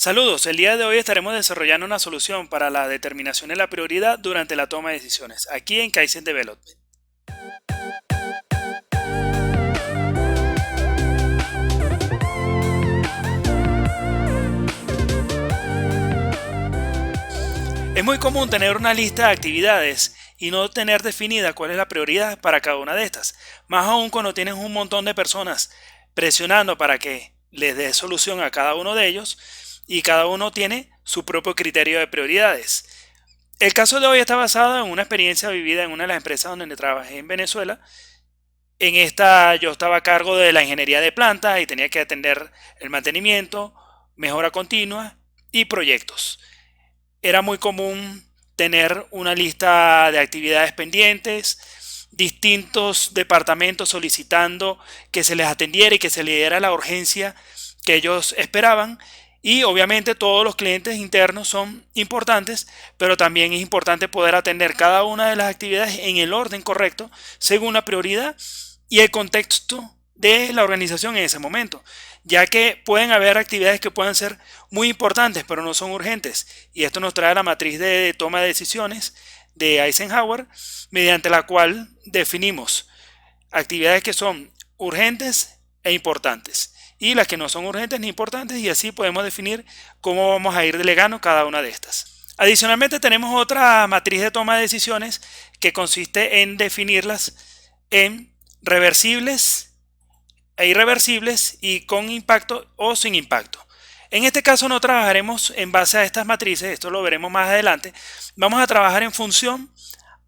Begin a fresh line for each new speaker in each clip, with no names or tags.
Saludos, el día de hoy estaremos desarrollando una solución para la determinación de la prioridad durante la toma de decisiones, aquí en Kaizen Development. Es muy común tener una lista de actividades y no tener definida cuál es la prioridad para cada una de estas, más aún cuando tienes un montón de personas presionando para que les dé solución a cada uno de ellos y cada uno tiene su propio criterio de prioridades. El caso de hoy está basado en una experiencia vivida en una de las empresas donde trabajé en Venezuela. En esta yo estaba a cargo de la ingeniería de plantas y tenía que atender el mantenimiento, mejora continua y proyectos. Era muy común tener una lista de actividades pendientes, distintos departamentos solicitando que se les atendiera y que se les diera la urgencia que ellos esperaban. Y obviamente todos los clientes internos son importantes, pero también es importante poder atender cada una de las actividades en el orden correcto, según la prioridad y el contexto de la organización en ese momento, ya que pueden haber actividades que puedan ser muy importantes pero no son urgentes, y esto nos trae la matriz de toma de decisiones de Eisenhower, mediante la cual definimos actividades que son urgentes e importantes y las que no son urgentes ni importantes, y así podemos definir cómo vamos a ir delegando cada una de estas. Adicionalmente tenemos otra matriz de toma de decisiones que consiste en definirlas en reversibles e irreversibles y con impacto o sin impacto. En este caso no trabajaremos en base a estas matrices, esto lo veremos más adelante. Vamos a trabajar en función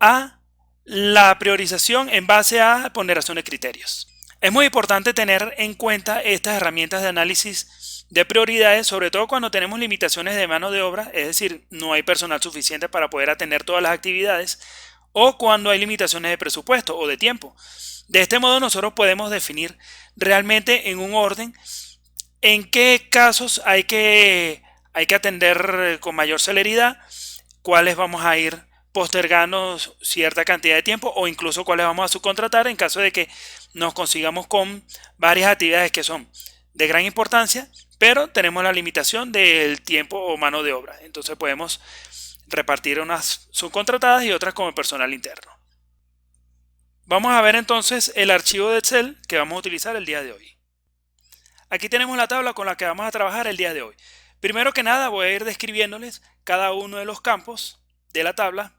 a la priorización en base a ponderación de criterios. Es muy importante tener en cuenta estas herramientas de análisis de prioridades, sobre todo cuando tenemos limitaciones de mano de obra, es decir, no hay personal suficiente para poder atender todas las actividades, o cuando hay limitaciones de presupuesto o de tiempo. De este modo nosotros podemos definir realmente en un orden en qué casos hay que atender con mayor celeridad, cuáles vamos a ir postergando cierta cantidad de tiempo o incluso cuáles vamos a subcontratar en caso de que nos consigamos con varias actividades que son de gran importancia, pero tenemos la limitación del tiempo o mano de obra. Entonces podemos repartir unas subcontratadas y otras como personal interno. Vamos a ver entonces el archivo de Excel que vamos a utilizar el día de hoy. Aquí tenemos la tabla con la que vamos a trabajar el día de hoy. Primero que nada voy a ir describiéndoles cada uno de los campos de la tabla,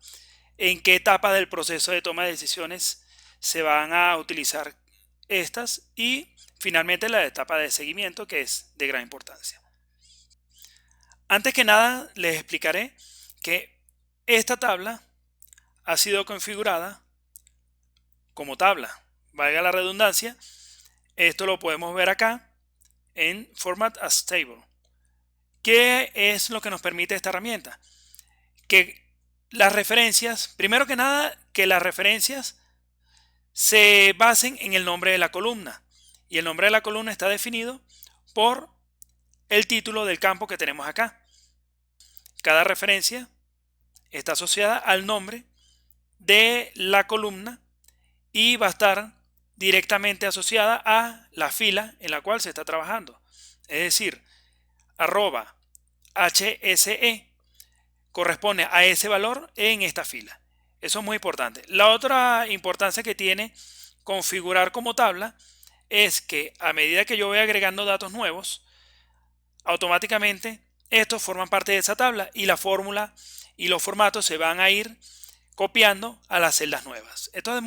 en qué etapa del proceso de toma de decisiones se van a utilizar estas, y finalmente la etapa de seguimiento, que es de gran importancia. Antes que nada les explicaré que esta tabla ha sido configurada como tabla, valga la redundancia. Esto lo podemos ver acá en Format as Table. ¿Qué es lo que nos permite esta herramienta? Que las referencias, primero que nada, que las referencias se basen en el nombre de la columna, y el nombre de la columna está definido por el título del campo que tenemos acá. Cada referencia está asociada al nombre de la columna y va a estar directamente asociada a la fila en la cual se está trabajando. Es decir, arroba HSE corresponde a ese valor en esta fila. Eso es muy importante. La otra importancia que tiene configurar como tabla es que a medida que yo voy agregando datos nuevos, automáticamente estos forman parte de esa tabla y la fórmula y los formatos se van a ir copiando a las celdas nuevas. Esto es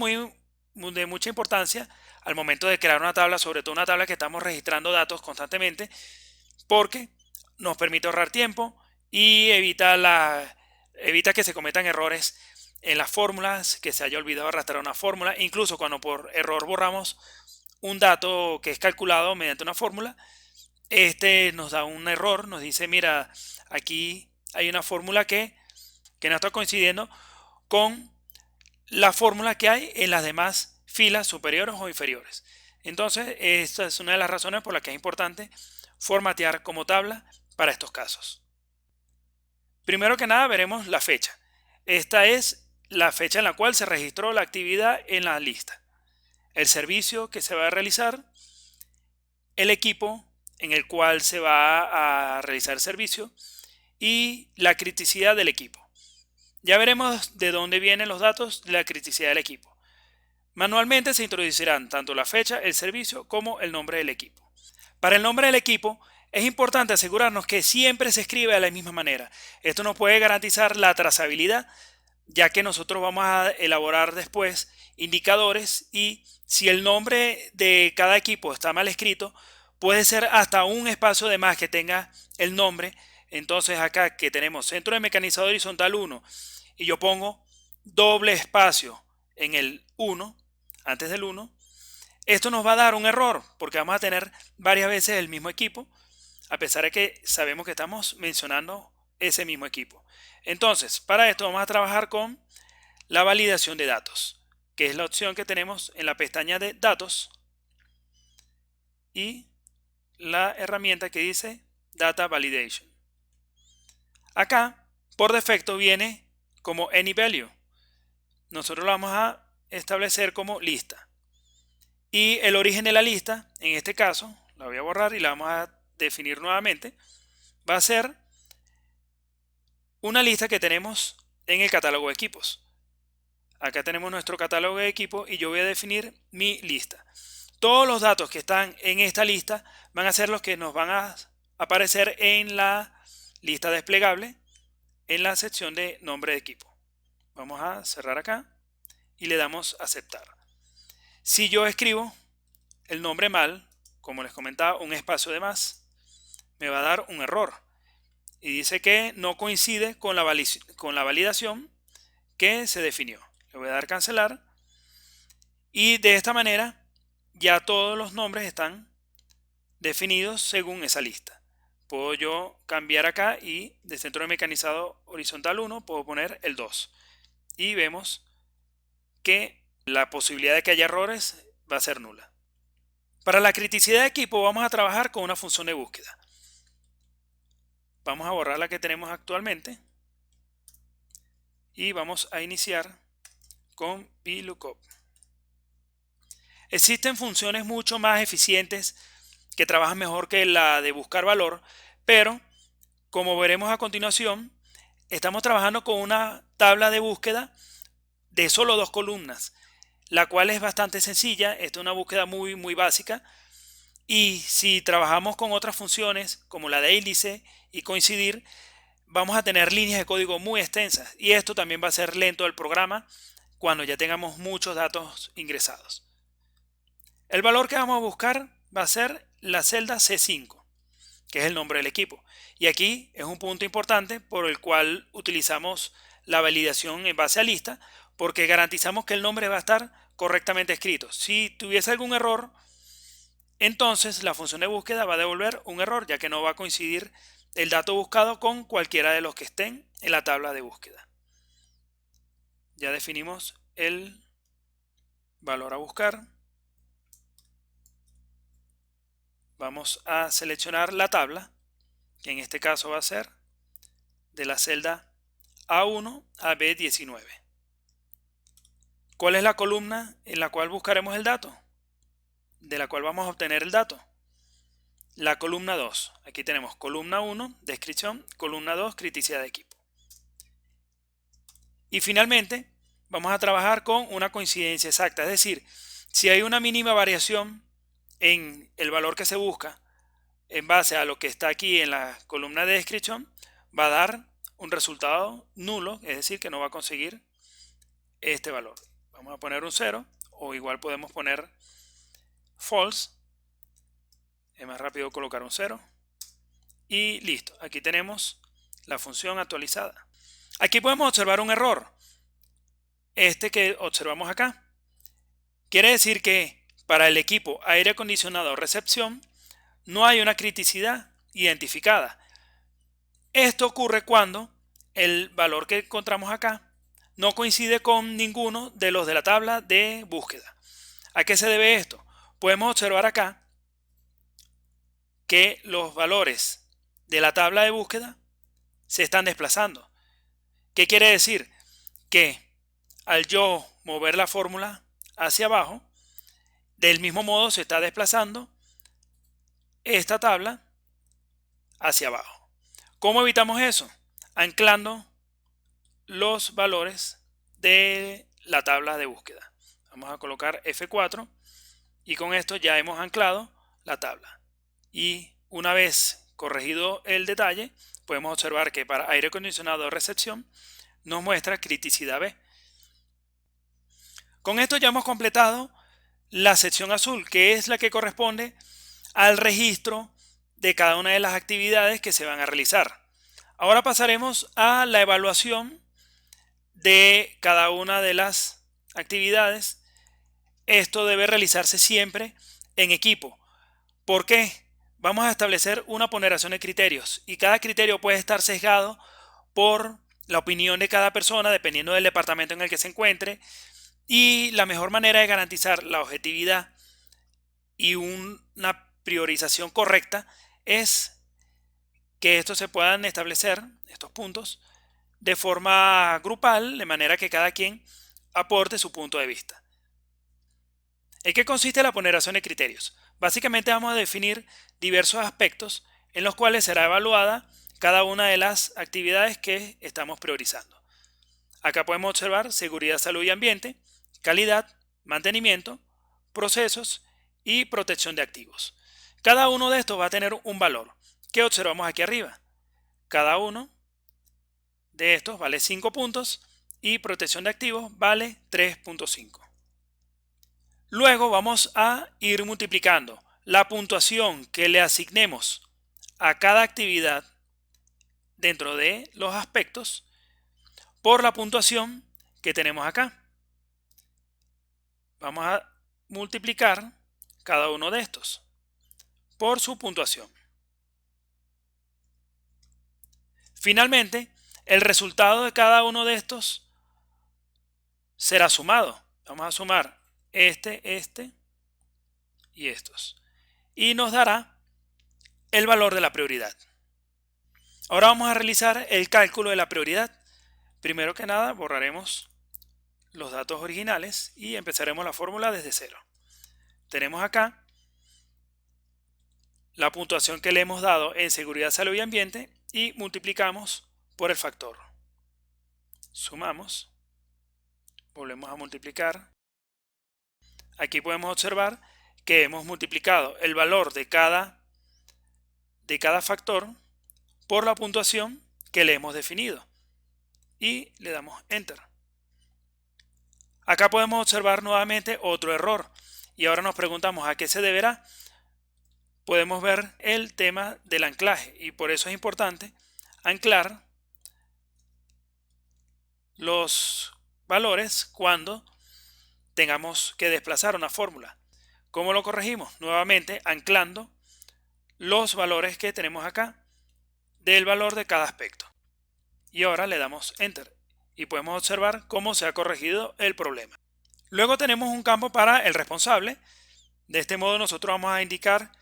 de mucha importancia al momento de crear una tabla, sobre todo una tabla que estamos registrando datos constantemente, porque nos permite ahorrar tiempo y evita que se cometan errores en las fórmulas, que se haya olvidado arrastrar una fórmula. Incluso cuando por error borramos un dato que es calculado mediante una fórmula, este nos da un error, nos dice, mira, aquí hay una fórmula que no está coincidiendo con la fórmula que hay en las demás filas superiores o inferiores. Entonces, esta es una de las razones por las que es importante formatear como tabla para estos casos. Primero que nada veremos la fecha. Esta es la fecha en la cual se registró la actividad en la lista, el servicio que se va a realizar, el equipo en el cual se va a realizar el servicio y la criticidad del equipo. Ya veremos de dónde vienen los datos de la criticidad del equipo. Manualmente se introducirán tanto la fecha, el servicio como el nombre del equipo. Para el nombre del equipo es importante asegurarnos que siempre se escribe de la misma manera. Esto nos puede garantizar la trazabilidad, ya que nosotros vamos a elaborar después indicadores y si el nombre de cada equipo está mal escrito, puede ser hasta un espacio de más que tenga el nombre. Entonces acá que tenemos centro de mecanizado horizontal 1 y yo pongo doble espacio en el 1, antes del 1, esto nos va a dar un error porque vamos a tener varias veces el mismo equipo, a pesar de que sabemos que estamos mencionando ese mismo equipo. Entonces, para esto vamos a trabajar con la validación de datos, que es la opción que tenemos en la pestaña de datos y la herramienta que dice Data Validation. Acá, por defecto, viene como AnyValue. Nosotros lo vamos a establecer como lista. Y el origen de la lista, en este caso, la voy a borrar y la vamos a definir nuevamente, va a ser una lista que tenemos en el catálogo de equipos. Acá tenemos nuestro catálogo de equipos y yo voy a definir mi lista. Todos los datos que están en esta lista van a ser los que nos van a aparecer en la lista desplegable en la sección de nombre de equipo. Vamos a cerrar acá y le damos a aceptar. Si yo escribo el nombre mal, como les comentaba, un espacio de más, me va a dar un error. Y dice que no coincide con la validación que se definió. Le voy a dar cancelar. Y de esta manera ya todos los nombres están definidos según esa lista. Puedo yo cambiar acá y de centro de mecanizado horizontal 1 puedo poner el 2. Y vemos que la posibilidad de que haya errores va a ser nula. Para la criticidad de equipo vamos a trabajar con una función de búsqueda. Vamos a borrar la que tenemos actualmente y vamos a iniciar con VLOOKUP. Existen funciones mucho más eficientes que trabajan mejor que la de buscar valor, pero como veremos a continuación, estamos trabajando con una tabla de búsqueda de solo 2 columnas, la cual es bastante sencilla. Esta es una búsqueda muy básica. Y si trabajamos con otras funciones como la de índice y coincidir, vamos a tener líneas de código muy extensas y esto también va a ser lento el programa cuando ya tengamos muchos datos ingresados. El valor que vamos a buscar va a ser la celda C5, que es el nombre del equipo. Y aquí es un punto importante por el cual utilizamos la validación en base a lista, porque garantizamos que el nombre va a estar correctamente escrito. Si tuviese algún error, entonces la función de búsqueda va a devolver un error, ya que no va a coincidir el dato buscado con cualquiera de los que estén en la tabla de búsqueda. Ya definimos el valor a buscar. Vamos a seleccionar la tabla, que en este caso va a ser de la celda A1 a B19. ¿Cuál es la columna en la cual buscaremos el dato? De la cual vamos a obtener el dato. La columna 2. Aquí tenemos columna 1, descripción, columna 2, criticidad de equipo. Y finalmente, vamos a trabajar con una coincidencia exacta, es decir, si hay una mínima variación en el valor que se busca en base a lo que está aquí en la columna de descripción, va a dar un resultado nulo, es decir, que no va a conseguir este valor. Vamos a poner un 0 o igual podemos poner false. Es más rápido colocar un 0 y listo. Aquí tenemos la función actualizada. Aquí podemos observar un error, este que observamos acá. Quiere decir que para el equipo aire acondicionado recepción no hay una criticidad identificada. Esto ocurre cuando el valor que encontramos acá no coincide con ninguno de los de la tabla de búsqueda. ¿A qué se debe esto? Podemos observar acá que los valores de la tabla de búsqueda se están desplazando. ¿Qué quiere decir? Que al yo mover la fórmula hacia abajo, del mismo modo se está desplazando esta tabla hacia abajo. ¿Cómo evitamos eso? Anclando los valores de la tabla de búsqueda. Vamos a colocar F4 y con esto ya hemos anclado la tabla. Y una vez corregido el detalle, podemos observar que para aire acondicionado de recepción nos muestra criticidad B. Con esto ya hemos completado la sección azul, que es la que corresponde al registro de cada una de las actividades que se van a realizar. Ahora pasaremos a la evaluación de cada una de las actividades. Esto debe realizarse siempre en equipo. ¿Por qué? Vamos a establecer una ponderación de criterios y cada criterio puede estar sesgado por la opinión de cada persona dependiendo del departamento en el que se encuentre, y la mejor manera de garantizar la objetividad y una priorización correcta es que estos se puedan establecer, estos puntos, de forma grupal, de manera que cada quien aporte su punto de vista. ¿En qué consiste la ponderación de criterios? Básicamente vamos a definir diversos aspectos en los cuales será evaluada cada una de las actividades que estamos priorizando. Acá podemos observar seguridad, salud y ambiente, calidad, mantenimiento, procesos y protección de activos. Cada uno de estos va a tener un valor que observamos aquí arriba. Cada uno de estos vale 5 puntos y protección de activos vale 3.5. Luego vamos a ir multiplicando la puntuación que le asignemos a cada actividad dentro de los aspectos por la puntuación que tenemos acá. Vamos a multiplicar cada uno de estos por su puntuación. Finalmente, el resultado de cada uno de estos será sumado. Vamos a sumar este y estos. Y nos dará el valor de la prioridad. Ahora vamos a realizar el cálculo de la prioridad. Primero que nada, borraremos los datos originales y empezaremos la fórmula desde cero. Tenemos acá la puntuación que le hemos dado en seguridad, salud y ambiente y multiplicamos por el factor. Sumamos, volvemos a multiplicar. Aquí podemos observar que hemos multiplicado el valor de cada factor por la puntuación que le hemos definido y le damos Enter. Acá podemos observar nuevamente otro error y ahora nos preguntamos a qué se deberá. Podemos ver el tema del anclaje y por eso es importante anclar los valores cuando tengamos que desplazar una fórmula. ¿Cómo lo corregimos? Nuevamente anclando los valores que tenemos acá del valor de cada aspecto. Y ahora le damos Enter y podemos observar cómo se ha corregido el problema. Luego tenemos un campo para el responsable. De este modo nosotros vamos a indicar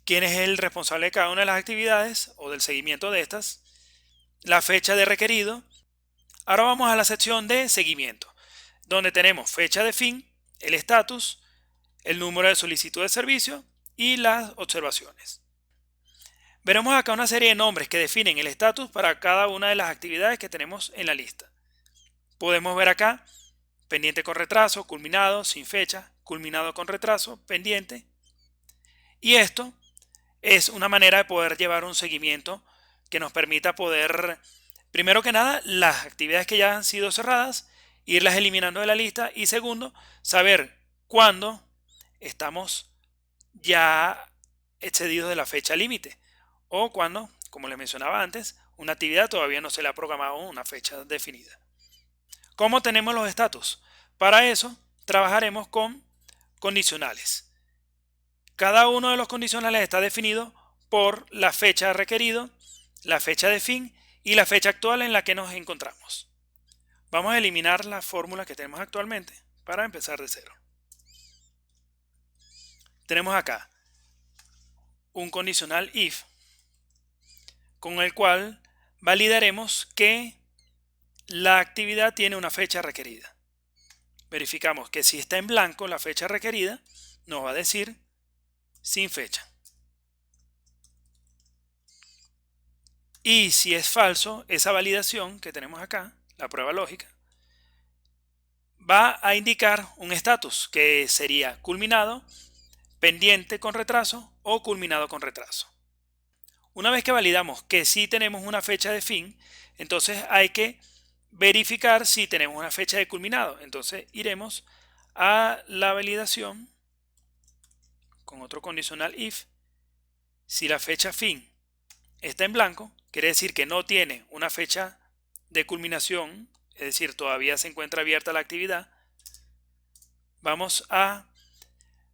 quién es el responsable de cada una de las actividades o del seguimiento de estas, la fecha de requerido. Ahora vamos a la sección de seguimiento, donde tenemos fecha de fin, el estatus, el número de solicitud de servicio y las observaciones. Veremos acá una serie de nombres que definen el estatus para cada una de las actividades que tenemos en la lista. Podemos ver acá pendiente con retraso, culminado, sin fecha, culminado con retraso, pendiente. Y esto es una manera de poder llevar un seguimiento que nos permita poder, primero que nada, las actividades que ya han sido cerradas, irlas eliminando de la lista y segundo, saber cuándo estamos ya excedidos de la fecha límite o cuando, como les mencionaba antes, una actividad todavía no se le ha programado una fecha definida. ¿Cómo tenemos los estatus? Para eso trabajaremos con condicionales. Cada uno de los condicionales está definido por la fecha requerido, la fecha de fin y la fecha actual en la que nos encontramos. Vamos a eliminar la fórmula que tenemos actualmente para empezar de cero. Tenemos acá un condicional if con el cual validaremos que la actividad tiene una fecha requerida. Verificamos que si está en blanco la fecha requerida, nos va a decir sin fecha. Y si es falso, esa validación que tenemos acá, la prueba lógica, va a indicar un estatus que sería culminado, pendiente con retraso o culminado con retraso. Una vez que validamos que sí tenemos una fecha de fin, entonces hay que verificar si tenemos una fecha de culminado. Entonces iremos a la validación con otro condicional if. Si la fecha fin está en blanco, quiere decir que no tiene una fecha de culminación, es decir, todavía se encuentra abierta la actividad. Vamos a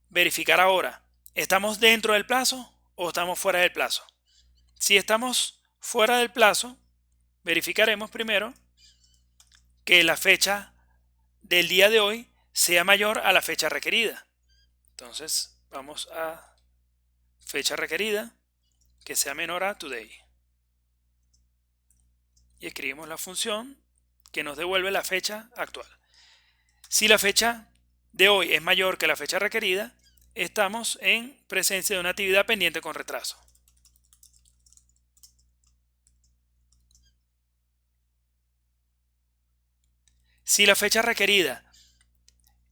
verificar ahora, ¿estamos dentro del plazo o estamos fuera del plazo? Si estamos fuera del plazo, verificaremos primero que la fecha del día de hoy sea mayor a la fecha requerida. Entonces vamos a fecha requerida que sea menor a today. Y escribimos la función que nos devuelve la fecha actual. Si la fecha de hoy es mayor que la fecha requerida, estamos en presencia de una actividad pendiente con retraso. Si la fecha requerida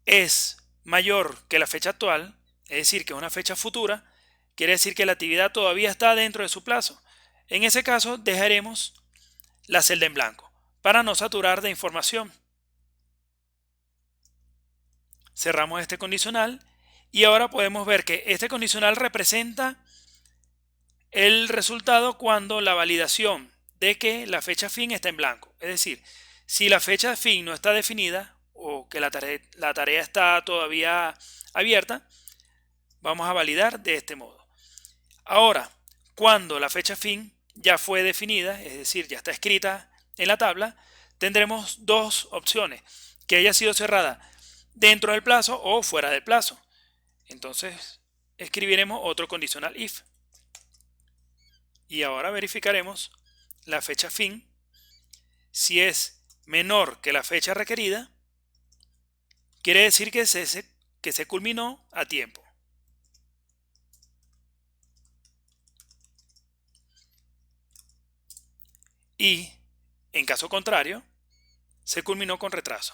es mayor que la fecha actual, es decir, que es una fecha futura, quiere decir que la actividad todavía está dentro de su plazo. En ese caso, dejaremos la celda en blanco para no saturar de información. Cerramos este condicional y ahora podemos ver que este condicional representa el resultado cuando la validación de que la fecha fin está en blanco. Es decir, si la fecha fin no está definida o que la tarea está todavía abierta, vamos a validar de este modo. Ahora, cuando la fecha fin ya fue definida, es decir, ya está escrita en la tabla, tendremos dos opciones: que haya sido cerrada dentro del plazo o fuera del plazo. Entonces escribiremos otro condicional if. Y ahora verificaremos la fecha fin. Si es menor que la fecha requerida, quiere decir que se culminó a tiempo. Y en caso contrario, se culminó con retraso.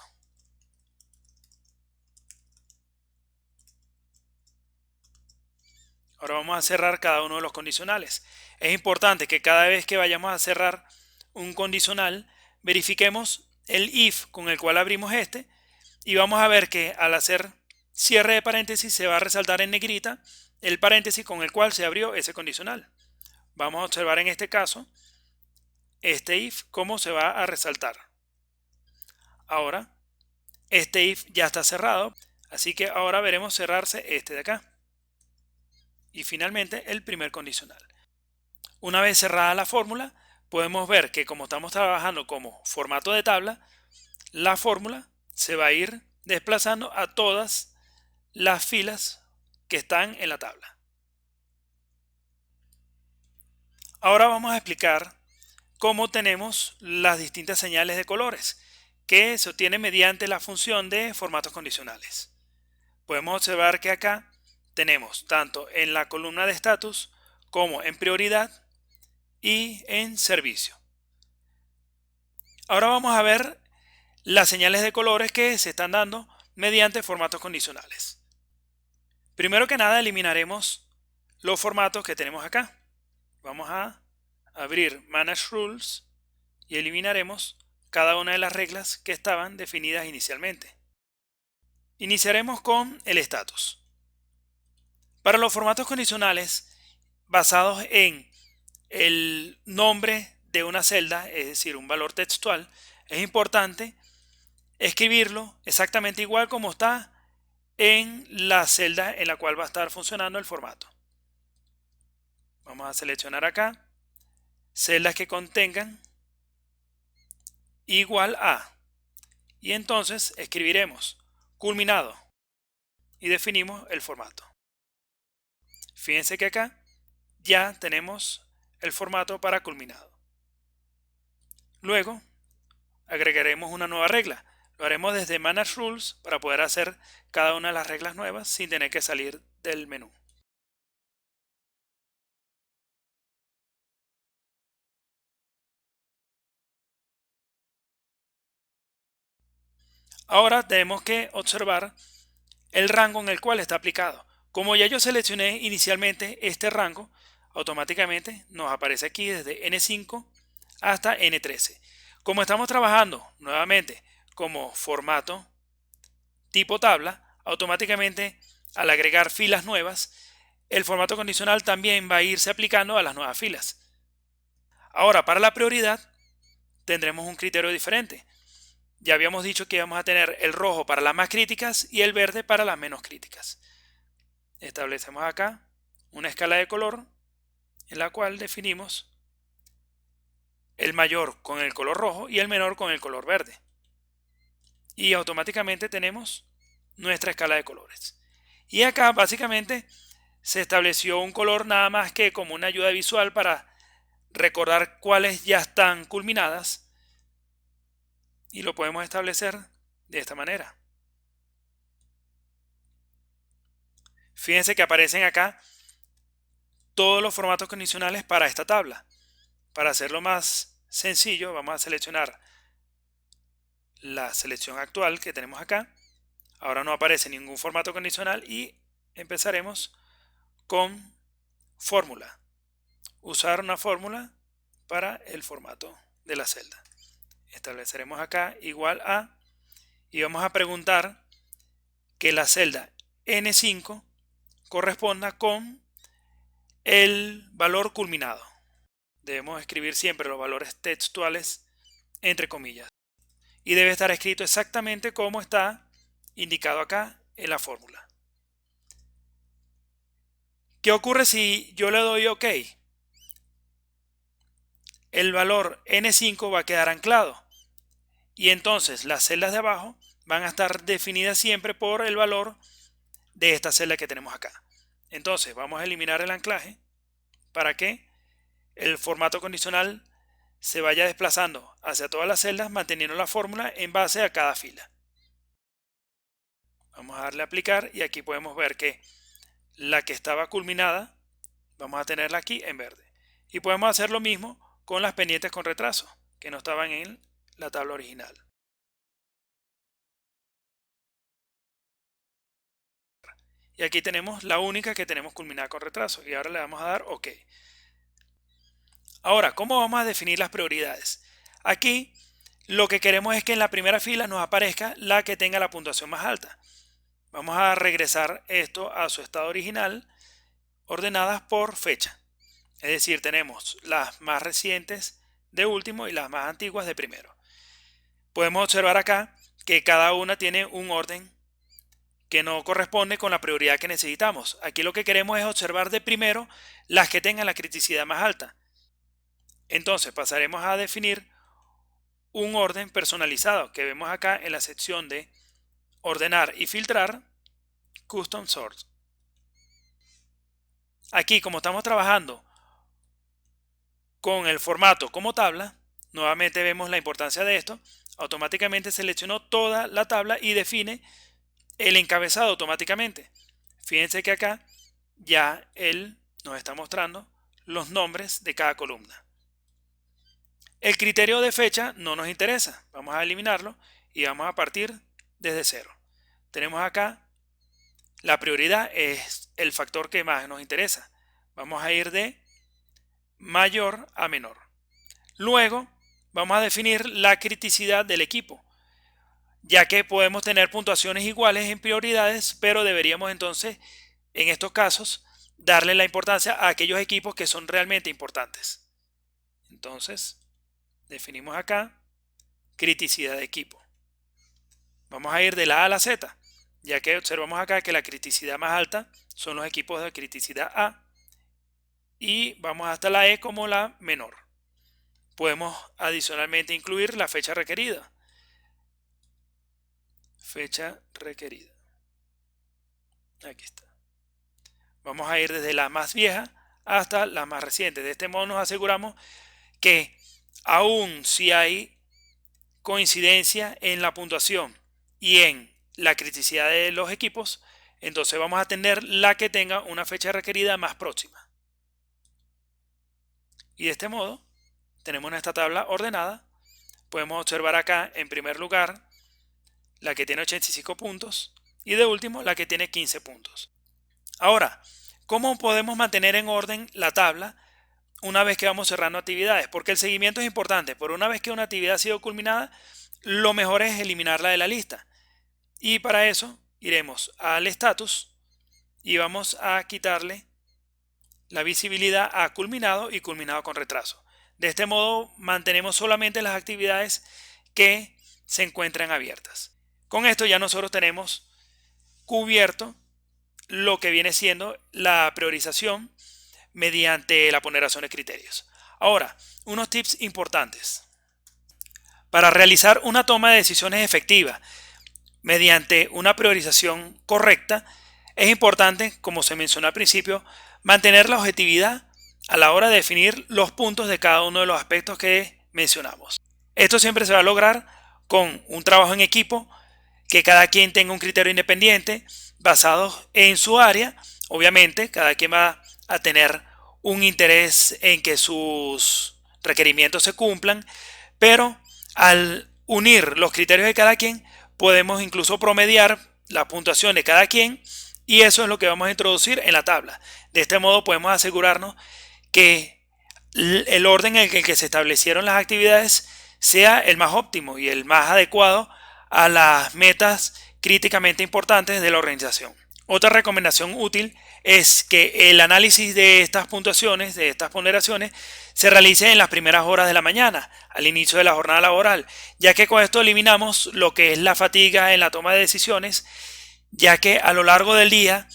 Ahora vamos a cerrar cada uno de los condicionales. Es importante que cada vez que vayamos a cerrar un condicional, verifiquemos el if con el cual abrimos este y vamos a ver que al hacer cierre de paréntesis se va a resaltar en negrita el paréntesis con el cual se abrió ese condicional. Vamos a observar en este caso este if cómo se va a resaltar. Ahora este if ya está cerrado, así que ahora veremos cerrarse este de acá. Y finalmente el primer condicional. Una vez cerrada la fórmula, podemos ver que como estamos trabajando como formato de tabla, la fórmula se va a ir desplazando a todas las filas que están en la tabla. Ahora vamos a explicar cómo tenemos las distintas señales de colores que se obtienen mediante la función de formatos condicionales. Podemos observar que acá tenemos tanto en la columna de estatus como en prioridad y en servicio. Ahora vamos a ver las señales de colores que se están dando mediante formatos condicionales. Primero que nada eliminaremos los formatos que tenemos acá. Vamos a abrir Manage Rules y eliminaremos cada una de las reglas que estaban definidas inicialmente. Iniciaremos con el estatus. Para los formatos condicionales basados en el nombre de una celda, es decir, un valor textual, es importante escribirlo exactamente igual como está en la celda en la cual va a estar funcionando el formato. Vamos a seleccionar acá celdas que contengan igual a, y entonces escribiremos culminado y definimos el formato. Fíjense que acá ya tenemos el formato para culminado. Luego agregaremos una nueva regla. Lo haremos desde Manage Rules para poder hacer cada una de las reglas nuevas sin tener que salir del menú. Ahora tenemos que observar el rango en el cual está aplicado. Como ya yo seleccioné inicialmente este rango, automáticamente nos aparece aquí desde N5 hasta N13. Como estamos trabajando nuevamente como formato tipo tabla, automáticamente al agregar filas nuevas, el formato condicional también va a irse aplicando a las nuevas filas. Ahora, para la prioridad, tendremos un criterio diferente. Ya habíamos dicho que íbamos a tener el rojo para las más críticas y el verde para las menos críticas. Establecemos acá una escala de color en la cual definimos el mayor con el color rojo y el menor con el color verde. Y automáticamente tenemos nuestra escala de colores. Y acá básicamente se estableció un color nada más que como una ayuda visual para recordar cuáles ya están culminadas, y lo podemos establecer de esta manera. Fíjense que aparecen acá todos los formatos condicionales para esta tabla. Para hacerlo más sencillo, vamos a seleccionar la selección actual que tenemos acá. Ahora no aparece ningún formato condicional y empezaremos con fórmula. Usar una fórmula para el formato de la celda. Estableceremos acá igual a, y vamos a preguntar que la celda N5 corresponda con el valor culminado. Debemos escribir siempre los valores textuales entre comillas. Y debe estar escrito exactamente como está indicado acá en la fórmula. ¿Qué ocurre si yo le doy OK? El valor N5 va a quedar anclado. Y entonces las celdas de abajo van a estar definidas siempre por el valor de esta celda que tenemos acá. Entonces vamos a eliminar el anclaje para que el formato condicional se vaya desplazando hacia todas las celdas manteniendo la fórmula en base a cada fila. Vamos a darle a aplicar y aquí podemos ver que la que estaba culminada vamos a tenerla aquí en verde. Y podemos hacer lo mismo con las pendientes con retraso que no estaban en la tabla original. Y aquí tenemos la única que tenemos culminada con retraso y ahora le vamos a dar OK. Ahora, ¿cómo vamos a definir las prioridades? Aquí lo que queremos es que en la primera fila nos aparezca la que tenga la puntuación más alta. Vamos a regresar esto a su estado original, ordenadas por fecha. Es decir, tenemos las más recientes de último y las más antiguas de primero. Podemos observar acá que cada una tiene un orden que no corresponde con la prioridad que necesitamos. Aquí lo que queremos es observar de primero las que tengan la criticidad más alta. Entonces pasaremos a definir un orden personalizado que vemos acá en la sección de ordenar y filtrar, Custom Sort. Aquí, como estamos trabajando con el formato como tabla, nuevamente vemos la importancia de esto. Automáticamente seleccionó toda la tabla y define el encabezado automáticamente. Fíjense que acá ya él nos está mostrando los nombres de cada columna. El criterio de fecha no nos interesa. Vamos a eliminarlo y vamos a partir desde cero. Tenemos acá la prioridad, es el factor que más nos interesa. Vamos a ir de mayor a menor. Luego vamos a definir la criticidad del equipo, ya que podemos tener puntuaciones iguales en prioridades, pero deberíamos entonces, en estos casos, darle la importancia a aquellos equipos que son realmente importantes. Entonces, definimos acá criticidad de equipo. Vamos a ir de la A a la Z, ya que observamos acá que la criticidad más alta son los equipos de criticidad A y vamos hasta la E como la menor. Podemos adicionalmente incluir la fecha requerida. Fecha requerida. Aquí está. Vamos a ir desde la más vieja hasta la más reciente. De este modo nos aseguramos que aun si hay coincidencia en la puntuación y en la criticidad de los equipos, entonces vamos a tener la que tenga una fecha requerida más próxima. Y de este modo tenemos nuestra tabla ordenada. Podemos observar acá en primer lugar la que tiene 85 puntos y de último la que tiene 15 puntos. Ahora, ¿cómo podemos mantener en orden la tabla una vez que vamos cerrando actividades? Porque el seguimiento es importante. Por una vez que una actividad ha sido culminada, lo mejor es eliminarla de la lista. Y para eso iremos al status y vamos a quitarle la visibilidad a culminado y culminado con retraso. De este modo mantenemos solamente las actividades que se encuentran abiertas. Con esto ya nosotros tenemos cubierto lo que viene siendo la priorización mediante la ponderación de criterios. Ahora, unos tips importantes. Para realizar una toma de decisiones efectiva mediante una priorización correcta, es importante, como se mencionó al principio, mantener la objetividad a la hora de definir los puntos de cada uno de los aspectos que mencionamos. Esto siempre se va a lograr con un trabajo en equipo, que cada quien tenga un criterio independiente basado en su área. Obviamente, cada quien va a tener un interés en que sus requerimientos se cumplan, pero al unir los criterios de cada quien, podemos incluso promediar la puntuación de cada quien y eso es lo que vamos a introducir en la tabla. De este modo podemos asegurarnos que el orden en el que se establecieron las actividades sea el más óptimo y el más adecuado a las metas críticamente importantes de la organización. Otra recomendación útil es que el análisis de estas puntuaciones, de estas ponderaciones, se realice en las primeras horas de la mañana, al inicio de la jornada laboral, ya que con esto eliminamos lo que es la fatiga en la toma de decisiones, ya que a lo largo del día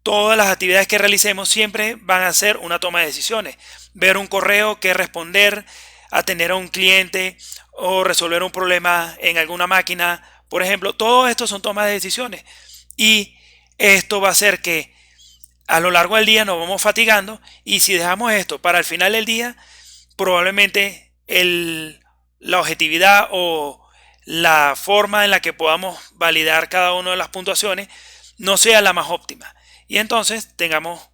todas las actividades que realicemos siempre van a ser una toma de decisiones. Ver un correo, qué responder, atender a un cliente o resolver un problema en alguna máquina, por ejemplo, todo esto son tomas de decisiones y esto va a hacer que a lo largo del día nos vamos fatigando y si dejamos esto para el final del día, probablemente la objetividad o la forma en la que podamos validar cada una de las puntuaciones no sea la más óptima y entonces tengamos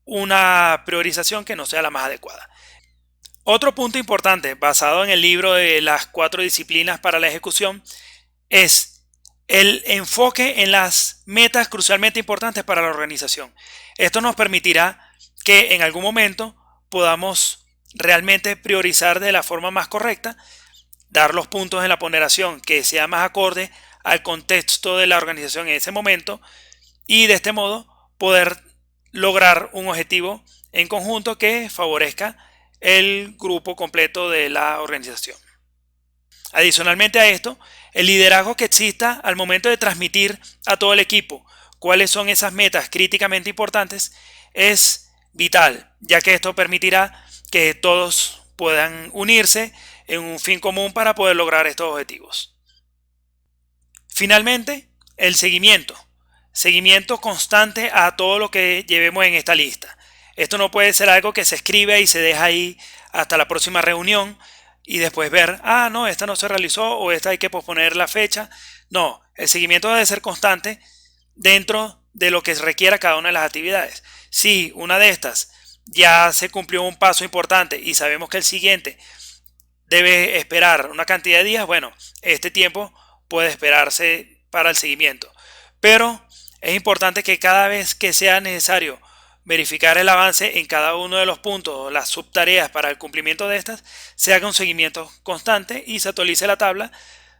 una priorización que no sea la más adecuada. Otro punto importante basado en el libro de las 4 disciplinas para la ejecución es el enfoque en las metas crucialmente importantes para la organización. Esto nos permitirá que en algún momento podamos realmente priorizar de la forma más correcta, dar los puntos en la ponderación que sea más acorde al contexto de la organización en ese momento y de este modo poder lograr un objetivo en conjunto que favorezca el grupo completo de la organización. Adicionalmente a esto, el liderazgo que exista al momento de transmitir a todo el equipo cuáles son esas metas críticamente importantes es vital, ya que esto permitirá que todos puedan unirse en un fin común para poder lograr estos objetivos. Finalmente, el seguimiento. Seguimiento constante a todo lo que llevemos en esta lista. Esto no puede ser algo que se escribe y se deja ahí hasta la próxima reunión y después ver, no, esta no se realizó o esta hay que posponer la fecha. No, el seguimiento debe ser constante dentro de lo que requiera cada una de las actividades. Si una de estas ya se cumplió un paso importante y sabemos que el siguiente debe esperar una cantidad de días, bueno, este tiempo puede esperarse para el seguimiento. Pero es importante que cada vez que sea necesario verificar el avance en cada uno de los puntos o las subtareas para el cumplimiento de estas, se haga un seguimiento constante y se actualice la tabla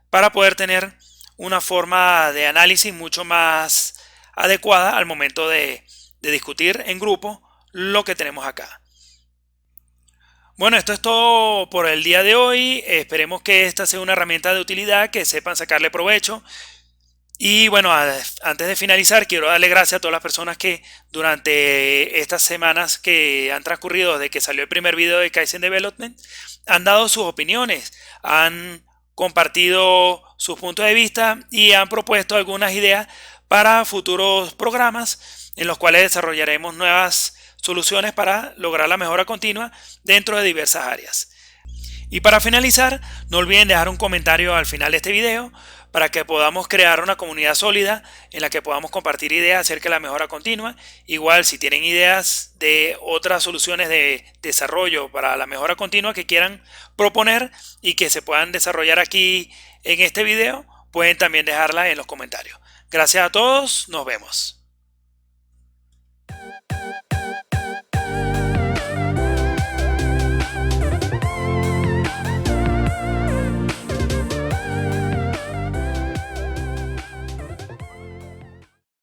para poder tener una forma de análisis mucho más adecuada al momento de discutir en grupo lo que tenemos acá. Bueno, esto es todo por el día de hoy. Esperemos que esta sea una herramienta de utilidad, que sepan sacarle provecho. Y bueno, antes de finalizar, quiero darle gracias a todas las personas que durante estas semanas que han transcurrido desde que salió el primer video de Kaizen Development, han dado sus opiniones, han compartido sus puntos de vista y han propuesto algunas ideas para futuros programas en los cuales desarrollaremos nuevas soluciones para lograr la mejora continua dentro de diversas áreas. Y para finalizar, no olviden dejar un comentario al final de este video para que podamos crear una comunidad sólida en la que podamos compartir ideas acerca de la mejora continua. Igual, si tienen ideas de otras soluciones de desarrollo para la mejora continua que quieran proponer y que se puedan desarrollar aquí en este video, pueden también dejarla en los comentarios. Gracias a todos, nos vemos.